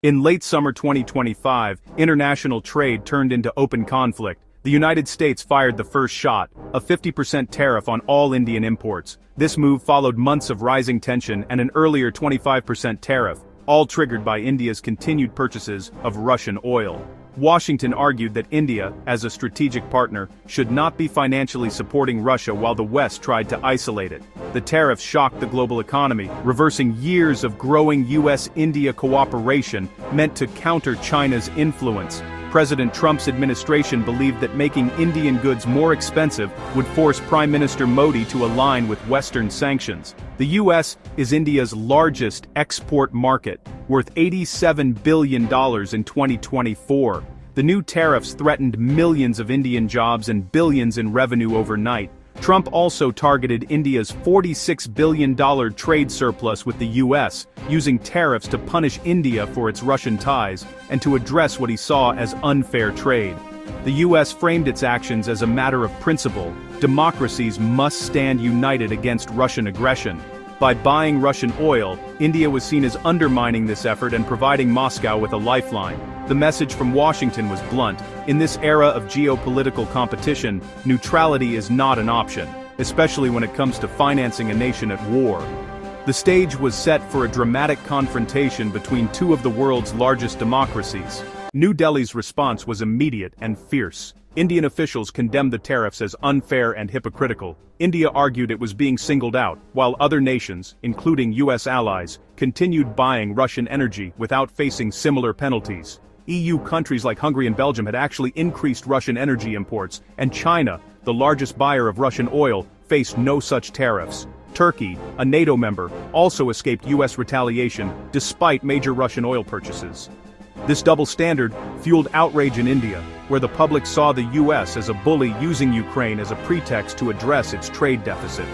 In late summer 2025, international trade turned into open conflict. The United States fired the first shot, a 50% tariff on all Indian imports. This move followed months of rising tension and an earlier 25% tariff, all triggered by India's continued purchases of Russian oil. Washington argued that India, as a strategic partner, should not be financially supporting Russia while the West tried to isolate it. The tariffs shocked the global economy, reversing years of growing U.S. India cooperation meant to counter China's influence. President Trump's administration believed that making Indian goods more expensive would force Prime Minister Modi to align with Western sanctions. The U.S. is India's largest export market, worth $87 billion in 2024. The new tariffs threatened millions of Indian jobs and billions in revenue overnight. Trump also targeted India's $46 billion trade surplus with the U.S., using tariffs to punish India for its Russian ties, and to address what he saw as unfair trade. The U.S. framed its actions as a matter of principle: democracies must stand united against Russian aggression. By buying Russian oil, India was seen as undermining this effort and providing Moscow with a lifeline. The message from Washington was blunt: in this era of geopolitical competition, neutrality is not an option, especially when it comes to financing a nation at war. The stage was set for a dramatic confrontation between two of the world's largest democracies. New Delhi's response was immediate and fierce. Indian officials condemned the tariffs as unfair and hypocritical. India argued it was being singled out, while other nations, including U.S. allies, continued buying Russian energy without facing similar penalties. EU countries like Hungary and Belgium had actually increased Russian energy imports, and China, the largest buyer of Russian oil, faced no such tariffs. Turkey, a NATO member, also escaped U.S. retaliation despite major Russian oil purchases. This double standard fueled outrage in India, where the public saw the U.S. as a bully using Ukraine as a pretext to address its trade deficit.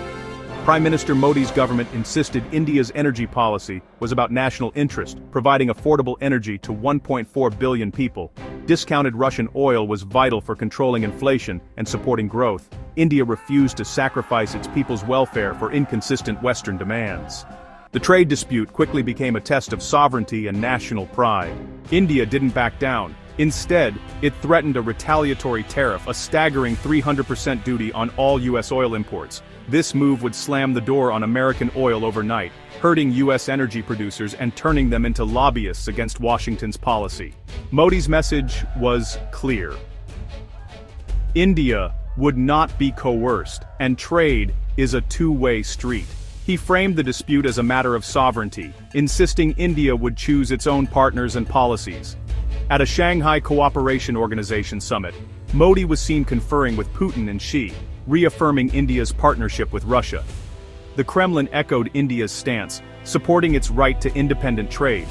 Prime Minister Modi's government insisted India's energy policy was about national interest, providing affordable energy to 1.4 billion people. Discounted Russian oil was vital for controlling inflation and supporting growth. India refused to sacrifice its people's welfare for inconsistent Western demands. The trade dispute quickly became a test of sovereignty and national pride. India didn't back down. Instead, it threatened a retaliatory tariff, a staggering 300% duty on all U.S. oil imports. This move would slam the door on American oil overnight, hurting U.S. energy producers and turning them into lobbyists against Washington's policy. Modi's message was clear. India would not be coerced, and trade is a two-way street. He framed the dispute as a matter of sovereignty, insisting India would choose its own partners and policies. At a Shanghai Cooperation Organization summit, Modi was seen conferring with Putin and Xi, reaffirming India's partnership with Russia. The Kremlin echoed India's stance, supporting its right to independent trade.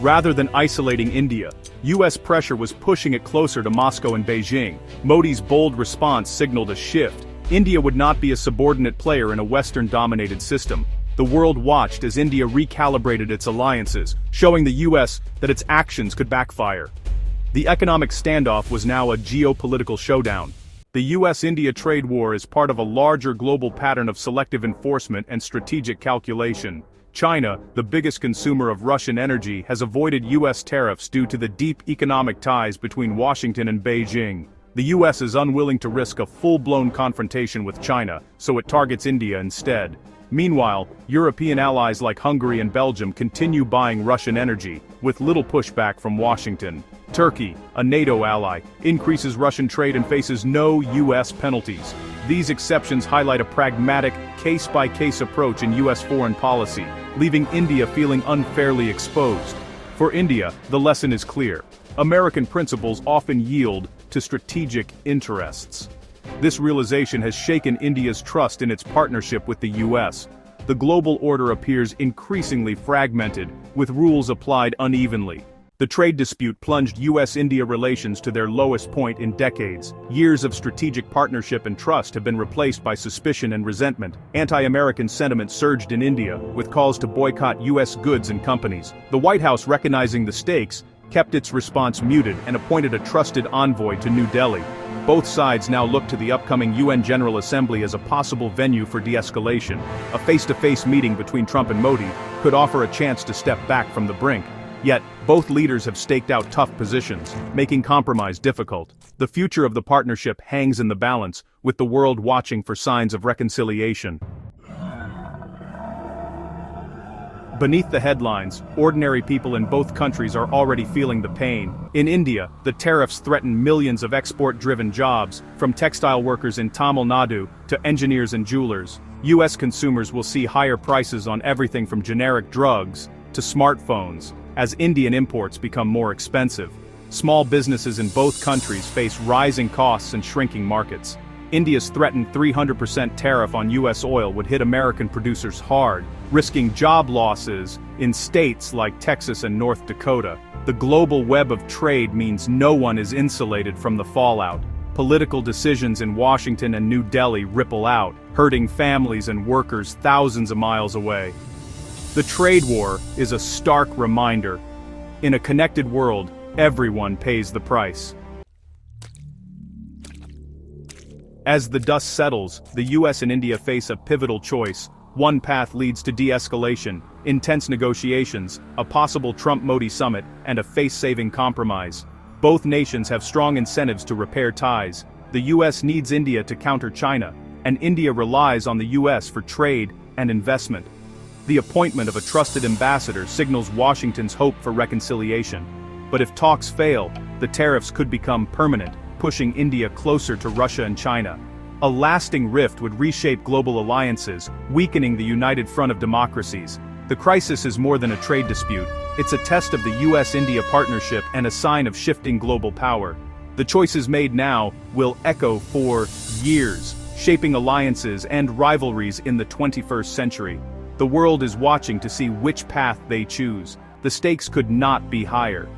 Rather than isolating India, U.S. pressure was pushing it closer to Moscow and Beijing. Modi's bold response signaled a shift. India would not be a subordinate player in a Western-dominated system. The world watched as India recalibrated its alliances, showing the U.S. that its actions could backfire. The economic standoff was now a geopolitical showdown. The U.S.-India trade war is part of a larger global pattern of selective enforcement and strategic calculation. China, the biggest consumer of Russian energy, has avoided U.S. tariffs due to the deep economic ties between Washington and Beijing. The U.S. is unwilling to risk a full-blown confrontation with China, so it targets India instead. Meanwhile, European allies like Hungary and Belgium continue buying Russian energy, with little pushback from Washington. Turkey, a NATO ally, increases Russian trade and faces no U.S. penalties. These exceptions highlight a pragmatic, case-by-case approach in U.S. foreign policy, leaving India feeling unfairly exposed. For India, the lesson is clear. American principles often yield to strategic interests. This realization has shaken India's trust in its partnership with the U.S. The global order appears increasingly fragmented, with rules applied unevenly. The trade dispute plunged U.S.-India relations to their lowest point in decades. Years of strategic partnership and trust have been replaced by suspicion and resentment. Anti-American sentiment surged in India, with calls to boycott U.S. goods and companies. The White House, recognizing the stakes, kept its response muted and appointed a trusted envoy to New Delhi. Both sides now look to the upcoming UN General Assembly as a possible venue for de-escalation. A face-to-face meeting between Trump and Modi could offer a chance to step back from the brink. Yet, both leaders have staked out tough positions, making compromise difficult. The future of the partnership hangs in the balance, with the world watching for signs of reconciliation. Beneath the headlines, ordinary people in both countries are already feeling the pain. In India, the tariffs threaten millions of export-driven jobs, from textile workers in Tamil Nadu to engineers and jewelers. U.S. consumers will see higher prices on everything from generic drugs to smartphones, as Indian imports become more expensive. Small businesses in both countries face rising costs and shrinking markets. India's threatened 300% tariff on U.S. oil would hit American producers hard, risking job losses in states like Texas and North Dakota. The global web of trade means no one is insulated from the fallout. Political decisions in Washington and New Delhi ripple out, hurting families and workers thousands of miles away. The trade war is a stark reminder. In a connected world, everyone pays the price. As the dust settles, the U.S. and India face a pivotal choice. One path leads to de-escalation, intense negotiations, a possible Trump-Modi summit, and a face-saving compromise. Both nations have strong incentives to repair ties. The U.S. needs India to counter China, and India relies on the U.S. for trade and investment. The appointment of a trusted ambassador signals Washington's hope for reconciliation. But if talks fail, the tariffs could become permanent, pushing India closer to Russia and China. A lasting rift would reshape global alliances, weakening the united front of democracies. The crisis is more than a trade dispute. It's a test of the U.S.-India partnership and a sign of shifting global power. The choices made now will echo for years, shaping alliances and rivalries in the 21st century. The world is watching to see which path they choose. The stakes could not be higher.